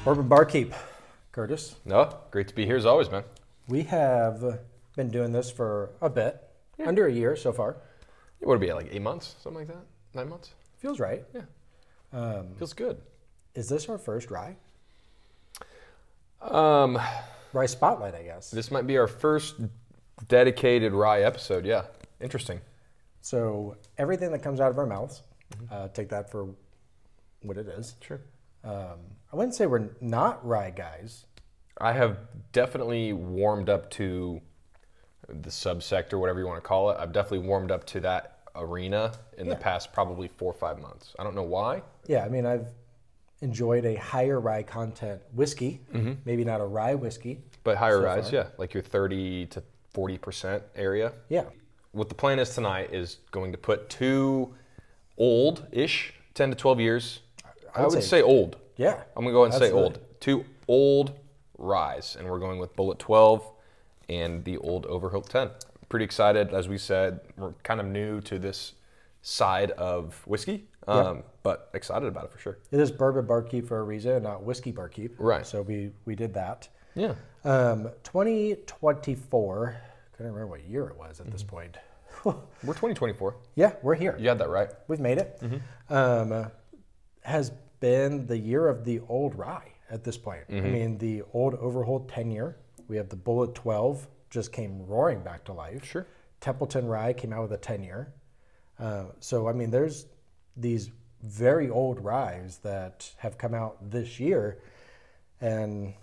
Bourbon Barkeep, Curtis. No, great to be here as always, man. We have been doing this for a bit, under a year so far. What would it be, like 8 months, something like that? 9 months? Feels right. Yeah. Feels good. Is this our first rye? Rye spotlight, I guess. This might be our first dedicated rye episode, yeah. Interesting. So everything that comes out of our mouths, take that for what it is. Sure. I wouldn't say we're not rye guys. I have definitely warmed up to the subsector, whatever you want to call it. I've definitely warmed up to that arena in the past probably 4 or 5 months. I don't know why. Yeah, I mean, I've enjoyed a higher rye content whiskey, maybe not a rye whiskey. But higher ryes, yeah, like your 30 to 40% area. Yeah. What the plan is tonight is going to put 2 old-ish, 10 to 12 years. I would say old. Yeah. I'm going to go ahead and say old. 2 old ryes, and we're going with Bulleit 12 and the old Overholt 10. Pretty excited. As we said, we're kind of new to this side of whiskey, but excited about it for sure. It is Bourbon Barkeep for a reason, not Whiskey Barkeep. Right. So we did that. Yeah. 2024, couldn't remember what year it was at this point. We're 2024. Yeah, we're here. You had that right. We've made it. Has been the year of the old rye at this point. I mean, the old Overholt 10 year. We have the Bulleit 12, just came roaring back to life. Sure. Templeton Rye came out with a 10 year. So, I mean, there's these very old ryes that have come out this year. And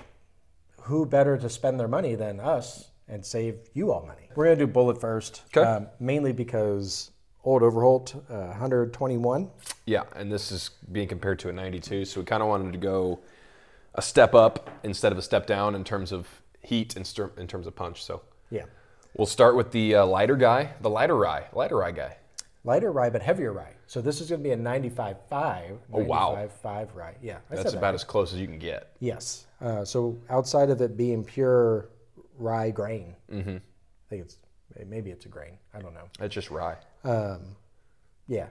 who better to spend their money than us and save you all money? We're going to do Bulleit first, mainly because old Overholt, 121. Yeah, and this is being compared to a 92, so we kind of wanted to go a step up instead of a step down in terms of heat and in terms of punch. So yeah, we'll start with the lighter guy, the lighter rye guy. Lighter rye, but heavier rye. So this is going to be a 95.5. Oh, wow. 95.5 rye. Yeah, that's about as close as you can get. Yes. So outside of it being pure rye grain, I think maybe it's a grain. I don't know. It's just rye. Yeah,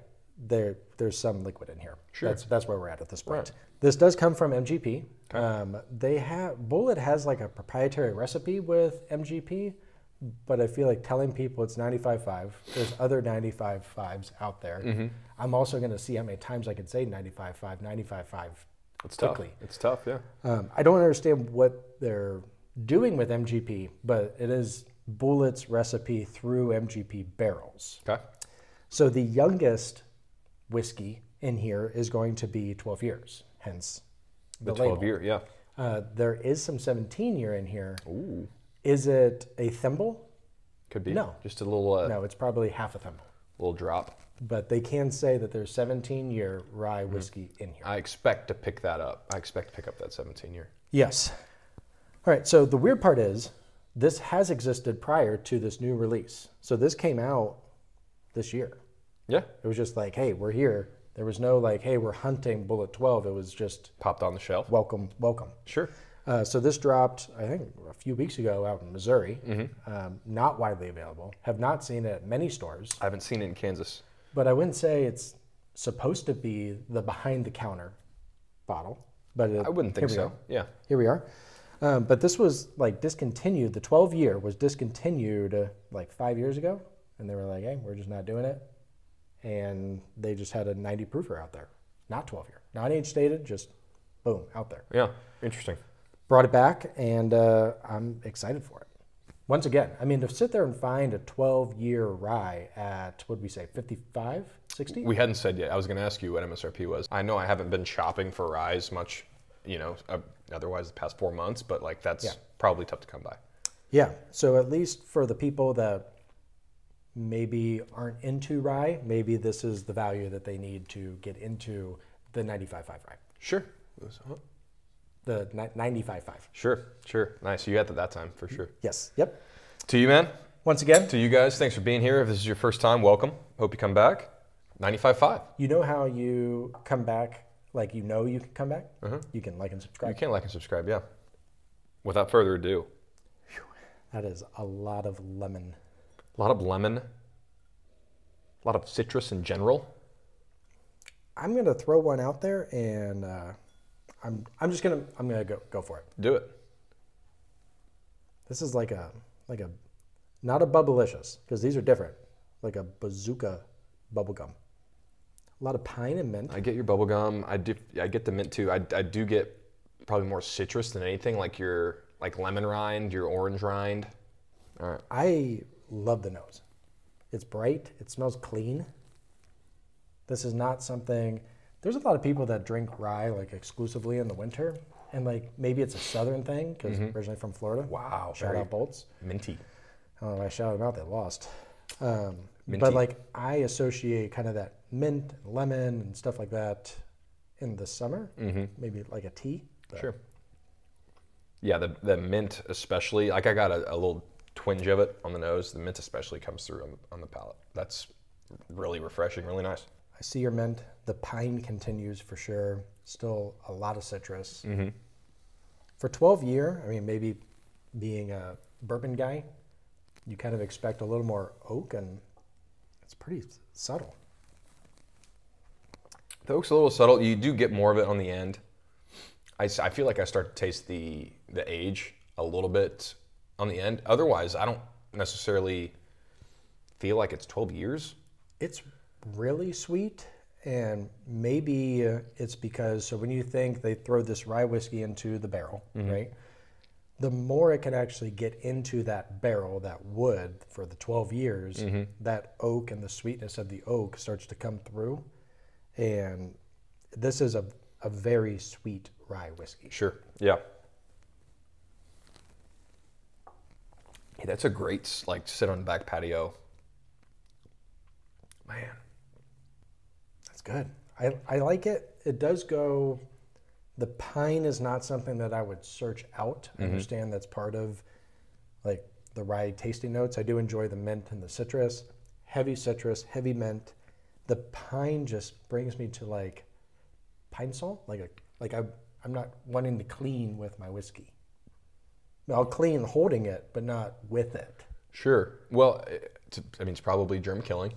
there's some liquid in here. Sure. That's where we're at this point. Right. This does come from MGP. Bulleit has like a proprietary recipe with MGP, but I feel like telling people it's 95.5. There's other 95.5s out there. I'm also going to see how many times I can say 95.5, 95.5 It's quickly. tough. It's tough, yeah. I don't understand what they're doing with MGP, but it is Bulleit's recipe through MGP barrels. Okay. So the youngest whiskey in here is going to be 12 years, hence the 12 year, yeah. There is some 17 year in here. Ooh. Is it a thimble? Could be. No. Just a little... no, it's probably half a thimble. Little drop. But they can say that there's 17 year rye whiskey in here. I expect to pick that up. I expect to pick up that 17 year. Yes. All right, so the weird part is this has existed prior to this new release. So this came out this year. Yeah. It was just like, hey, we're here. There was no like, hey, we're hunting Bulleit 12. It was just popped on the shelf. Welcome, welcome. Sure. So this dropped, I think, a few weeks ago out in Missouri. Not widely available. Have not seen it at many stores. I haven't seen it in Kansas. But I wouldn't say it's supposed to be the behind-the-counter bottle. But I wouldn't think so. Yeah. Here we are. But this was like discontinued. The 12 year was discontinued like 5 years ago. And they were like, hey, we're just not doing it. And they just had a 90 proofer out there. Not 12 year. Not age stated, just boom, out there. Yeah, interesting. Brought it back, and I'm excited for it. Once again, I mean, to sit there and find a 12-year rye at, what did we say, 55, 60? We hadn't said yet. I was going to ask you what MSRP was. I know I haven't been shopping for ryes much, otherwise the past 4 months, but like that's probably tough to come by. Yeah, so at least for the people that maybe aren't into rye, maybe this is the value that they need to get into the 95.5 rye. Sure. The 95.5. Sure. Nice. You got that time for sure. Yes. Yep. To you, man. Once again. To you guys, thanks for being here. If this is your first time, welcome. Hope you come back. 95.5. You know how you come back, like you know you can come back? You can like and subscribe. You can like and subscribe, yeah. Without further ado. That is a lot of lemon. A lot of lemon. A lot of citrus in general. I'm gonna throw one out there, and I'm gonna go for it. Do it. This is like a not a Bubblicious, because these are different. Like a bazooka bubblegum. A lot of pine and mint. I get your bubblegum. I get the mint too. I do get probably more citrus than anything, like your lemon rind, your orange rind. All right. I love the nose. It's bright. It smells clean. This is not something. There's a lot of people that drink rye like exclusively in the winter, and like maybe it's a southern thing because originally from Florida. Wow. Shout out Bolts. Minty. I don't know if I shouted them out. They lost. But like I associate kind of that mint, and lemon, and stuff like that in the summer. Maybe like a tea. But. Sure. Yeah, the mint especially. Like I got a little twinge of it on the nose. The mint especially comes through on the palate. That's really refreshing, really nice. I see your mint. The pine continues for sure. Still a lot of citrus. For 12 year, I mean, maybe being a bourbon guy, you kind of expect a little more oak, and it's pretty subtle. The oak's a little subtle. You do get more of it on the end. I feel like I start to taste the age a little bit on the end. Otherwise, I don't necessarily feel like it's 12 years. It's really sweet, and maybe it's because, so when you think they throw this rye whiskey into the barrel, right? The more it can actually get into that barrel, that wood, for the 12 years, that oak and the sweetness of the oak starts to come through. And this is a very sweet rye whiskey. Sure, yeah. Hey, that's a great, like, sit on the back patio. Man. That's good. I like it. It does go, the pine is not something that I would search out. I understand that's part of like the rye tasting notes. I do enjoy the mint and the citrus, heavy mint. The pine just brings me to like pine salt. I'm not wanting to clean with my whiskey. I'll clean holding it, but not with it. Sure. Well, it's probably germ killing,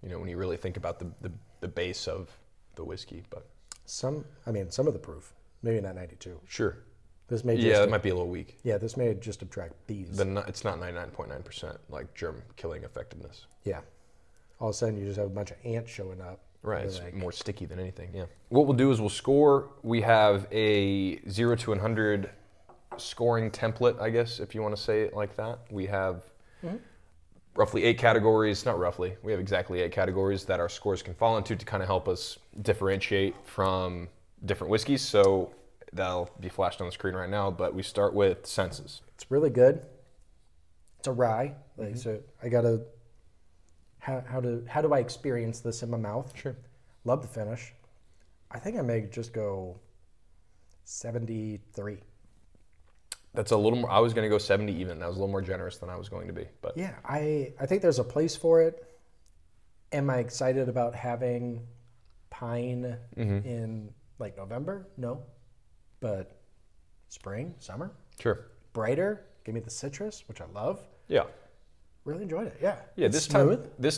you know, when you really think about the base of the whiskey, but. Some of the proof, maybe not 92. Sure. This may it might be a little weak. Yeah, this may just attract bees. It's not 99.9% like germ killing effectiveness. Yeah. All of a sudden you just have a bunch of ants showing up. Right, it's like, more sticky than anything, yeah. What we'll do is we'll score. We have a 0 to 100 scoring template, I guess, if you want to say it like that. We have roughly 8 categories, not roughly, we have exactly 8 categories that our scores can fall into to kind of help us differentiate from different whiskeys. So that'll be flashed on the screen right now, but we start with senses. It's really good. It's a rye. So I gotta, how do I experience this in my mouth? Sure. Love the finish. I think I may just go 73. That's a little more, I was going to go 70 even. That was a little more generous than I was going to be. But yeah, I think there's a place for it. Am I excited about having pine in like November? No. But spring, summer? Sure. Brighter, give me the citrus, which I love. Yeah. Really enjoyed it, yeah. Yeah, this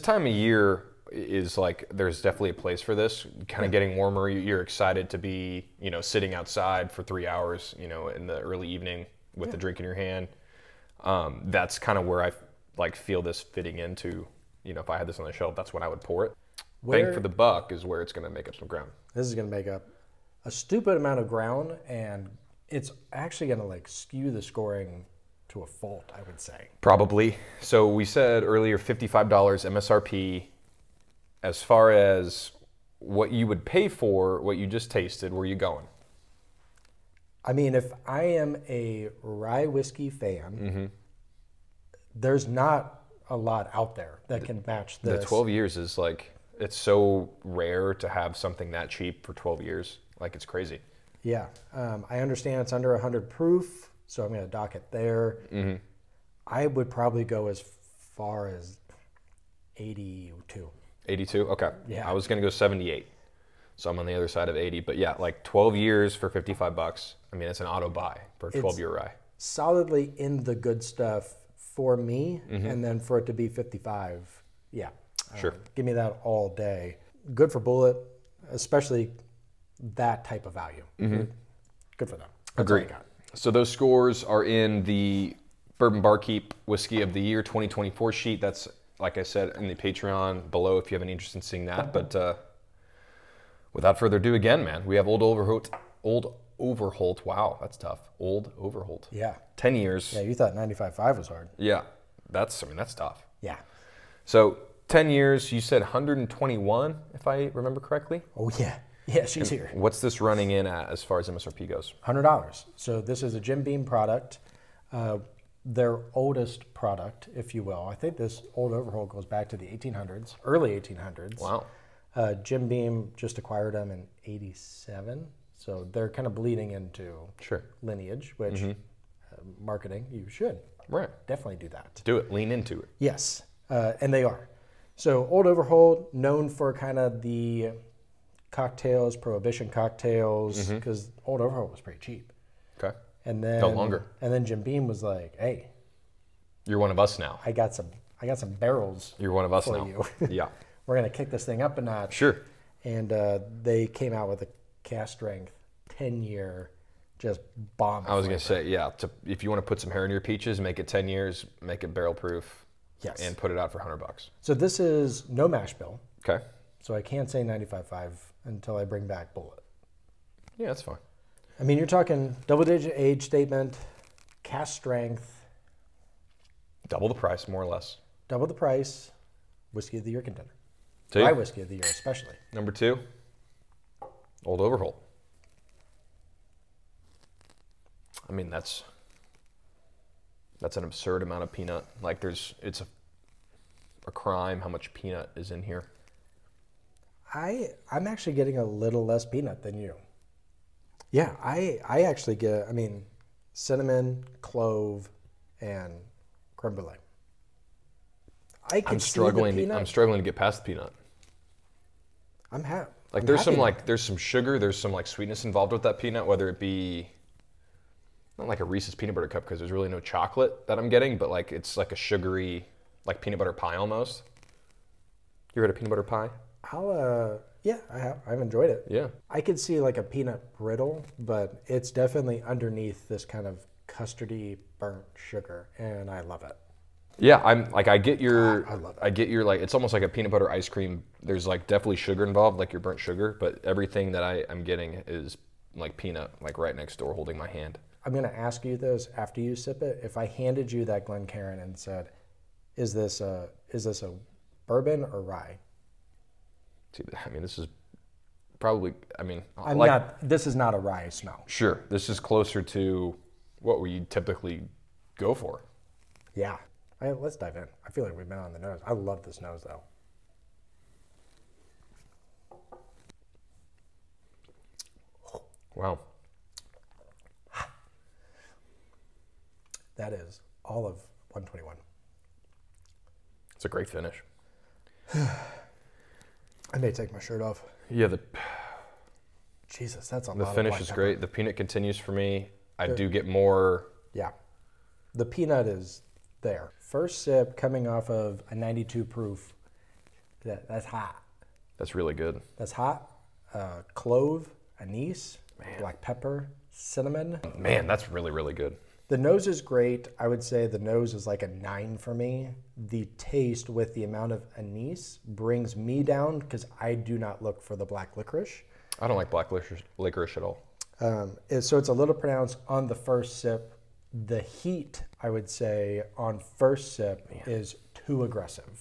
time of year is like, there's definitely a place for this. Kind of getting warmer, you're excited to be, you know, sitting outside for 3 hours, you know, in the early evening with a drink in your hand. That's kind of where I like feel this fitting into, you know, if I had this on the shelf, that's when I would pour it. Bang for the buck is where it's going to make up some ground. This is going to make up a stupid amount of ground, and it's actually going to like skew the scoring to a fault, I would say. Probably. So we said earlier $55 MSRP. As far as what you would pay for what you just tasted, where are you going? I mean, if I am a rye whiskey fan, there's not a lot out there that can match this. The 12 years is like, it's so rare to have something that cheap for 12 years. Like, it's crazy. Yeah. I understand it's under 100 proof, so I'm going to dock it there. I would probably go as far as 82. 82? Okay. Yeah. I was going to go 78. So I'm on the other side of 80. But yeah, like 12 years for $55. I mean, it's an auto buy for a 12-year rye. Solidly in the good stuff for me, and then for it to be 55, yeah. Sure. Give me that all day. Good for Bulleit, especially that type of value. Good for them. That's all I Agreed. got. So those scores are in the Bourbon Barkeep Whiskey of the Year 2024 sheet. That's, like I said, in the Patreon below if you have any interest in seeing that. But without further ado, again, man, we have Old Overholt. Wow, that's tough. Old Overholt. Yeah. 10 years. Yeah, you thought 95.5 was hard. Yeah, that's tough. Yeah. So 10 years, you said 121, if I remember correctly. Oh, yeah. Yeah, she's here. What's this running in at as far as MSRP goes? $100. So this is a Jim Beam product, their oldest product, if you will. I think this Old Overholt goes back to the 1800s, early 1800s. Wow. Jim Beam just acquired them in 87. So they're kind of bleeding into lineage, which marketing, you should definitely do that. Do it. Lean into it. Yes, and they are. So Old Overholt, known for kind of the cocktails, prohibition cocktails, because Old Overholt was pretty cheap. Okay. And then No longer. And then Jim Beam was like, "Hey, you're one of us now. I got some barrels. You're one of us for now. you. Yeah. We're gonna kick this thing up a notch." Sure. And they came out with a cast strength 10-year, just bomb. I was gonna say, yeah. If you want to put some hair in your peaches, make it 10 years, make it barrel proof, Yes. and put it out for $100. So this is no mash bill. Okay. So I can't say 95.5 until I bring back Bulleit. Yeah, that's fine. I mean, you're talking double-digit age statement, cast strength, Double the price, more or less. double the price, whiskey of the year contender. Two. Rye whiskey of the year, especially. Number 2, Old Overholt. I mean, that's an absurd amount of peanut. Like, it's a crime how much peanut is in here. I'm actually getting a little less peanut than you. Yeah, I actually get, I mean, cinnamon, clove, and creme brulee. I'm struggling to get past the peanut. Like there's some sugar, there's some like sweetness involved with that peanut, whether it be not like a Reese's peanut butter cup because there's really no chocolate that I'm getting, but like it's like a sugary, like peanut butter pie almost. You ever had a peanut butter pie? Yeah, I have. I've enjoyed it. Yeah. I could see like a peanut brittle, but it's definitely underneath this kind of custardy burnt sugar, and I love it. Yeah, I get your, I love it. I get your like, it's almost like a peanut butter ice cream. There's like definitely sugar involved, like your burnt sugar, but everything that I'm getting is like peanut, like right next door holding my hand. I'm going to ask you this after you sip it. If I handed you that Glencairn and said, is this a bourbon or rye? See, I mean, this is probably, I mean, this is not a rye smell. Sure. This is closer to what we typically go for. Yeah. Let's dive in. I feel like we've been on the nose. I love this nose though. Wow. That is all of 121. It's a great finish. I may take my shirt off. Yeah, Jesus, that's a lot. The of finish black is pepper. great. The peanut continues for me. I do get more. Yeah. The peanut is there. First sip coming off of a 92 proof. That's hot. That's really good. That's hot. Clove, anise, black pepper, cinnamon. Man, that's really, really good. The nose is great. I would say the nose is like a 9 for me. The taste with the amount of anise brings me down because I do not look for the black licorice. I don't like black licorice at all. So it's a little pronounced on the first sip. The heat, I would say, on first sip is too aggressive.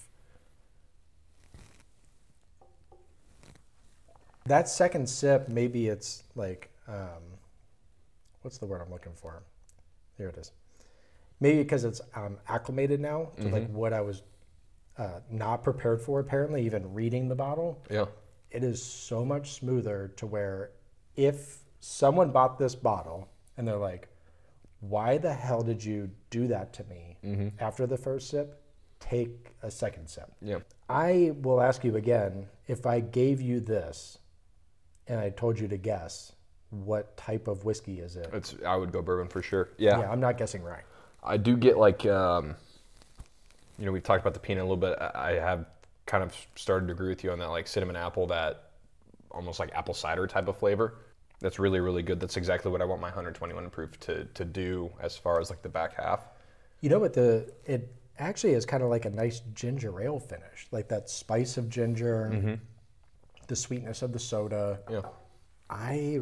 That second sip, maybe it's like, what's the word I'm looking for? Here it is. Maybe because it's acclimated now to like what I was not prepared for, apparently, even reading the bottle. Yeah. It is so much smoother to where if someone bought this bottle and they're like, why the hell did you do that to me after the first sip? Take a second sip. Yeah. I will ask you again, if I gave you this and I told you to guess, what type of whiskey is it? I would go bourbon for sure. Yeah. Yeah, I'm not guessing right. I do get like you know, we've talked about the peanut a little bit. I have kind of started to agree with you on that, like cinnamon apple, that almost like apple cider type of flavor. That's really, really good. That's exactly what I want my 121 proof to do as far as like the back half. You know what, it actually is kind of like a nice ginger ale finish, like that spice of ginger, the sweetness of the soda. Yeah. I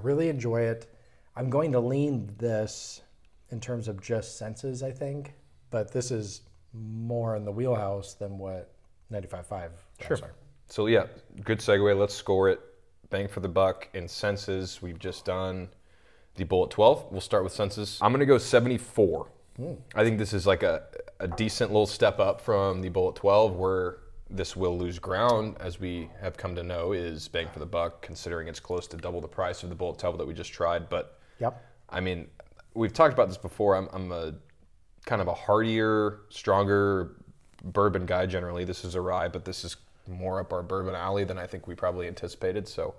really enjoy it. I'm going to lean this in terms of just senses, I think, but this is more in the wheelhouse than what 95.5 Sure. are. So yeah, good segue. Let's score it. Bang for the buck in senses. We've just done the Bulleit 12. We'll start with senses. I'm gonna go 74. I think this is like a decent little step up from the Bulleit 12, where this will lose ground, as we have come to know, is bang for the buck, considering it's close to double the price of the Bulleit 12 that we just tried. But Yep. I mean, we've talked about this before. I'm a kind of a heartier, stronger bourbon guy generally. This is a rye, but this is more up our bourbon alley than I think we probably anticipated. So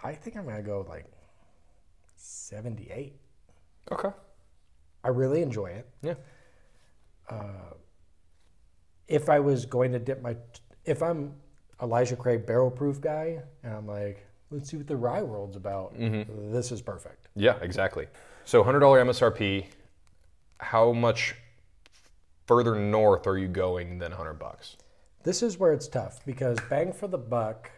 I think I'm gonna go like 78. okay, I really enjoy it. yeah, If I was going to dip if I'm Elijah Craig barrel proof guy, and I'm like, let's see what the rye world's about, this is perfect. yeah, exactly. So $100 MSRP. How much further north are you going than $100? This is where it's tough, because bang for the buck,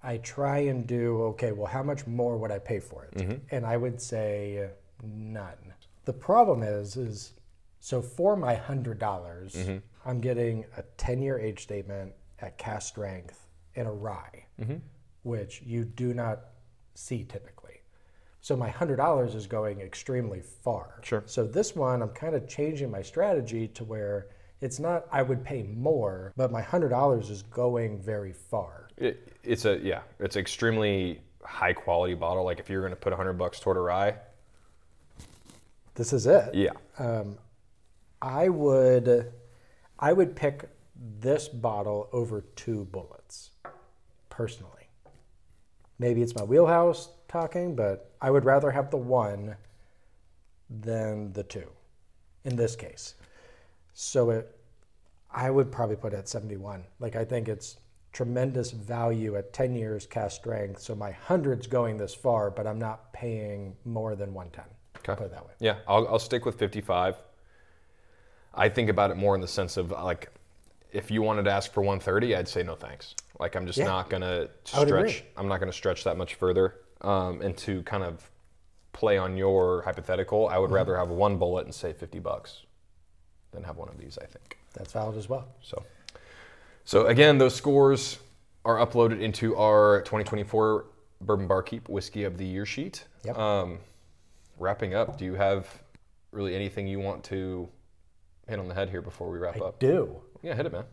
I try and do, okay, well, how much more would I pay for it? And I would say none. The problem is so for my $100, I'm getting a 10-year age statement at cast strength in a rye, which you do not see typically. So my $100 is going extremely far. Sure. So this one, I'm kind of changing my strategy to where it's not I would pay more, but my $100 is going very far. It's extremely high quality bottle. Like if you're going to put $100 toward a rye, This is it. yeah, I would pick this bottle over 2 Bulleits, personally. Maybe it's my wheelhouse talking, but I would rather have the 1 than the 2 in this case. So I would probably put it at 71. Like, I think it's tremendous value at 10 years cast strength. So my 100's going this far, but I'm not paying more than 110. okay, Put it that way. yeah, I'll stick with 55. I think about it more in the sense of like, if you wanted to ask for 130, I'd say no thanks. Like I'm just not gonna stretch. I'm not gonna stretch that much further. And to kind of play on your hypothetical, I would rather have 1 Bulleit and say $50 than have one of these, I think. That's valid as well. So again, those scores are uploaded into our 2024 Bourbon Barkeep Whiskey of the Year sheet. Yep. Wrapping up, do you have really anything you want to hit on the head here before we wrap I up? do. Yeah, hit it, man.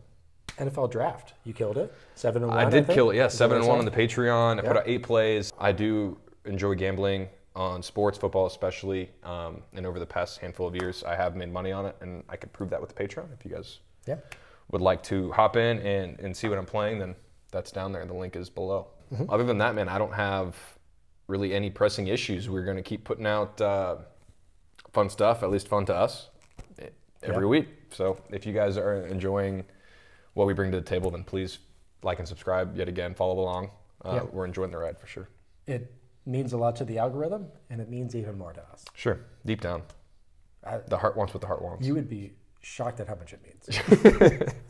NFL draft. You killed it. 7-1. I did think? kill it. Yeah, Is that what 7-1 on the Patreon. I put Yeah. out 8 plays. I do enjoy gambling on sports, football especially. And over the past handful of years, I have made money on it, and I could prove that with the Patreon. If you guys would like to hop in and see what I'm playing, then that's down there. The link is below. Other than that, man, I don't have really any pressing issues. We're going to keep putting out fun stuff, at least fun to us, every week. So if you guys are enjoying what we bring to the table, then please like and subscribe. Yet again, follow along. We're enjoying the ride for sure. It means a lot to the algorithm, and it means even more to us. Sure. Deep down. The heart wants what the heart wants. You would be shocked at how much it means.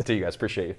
To you guys. Appreciate you.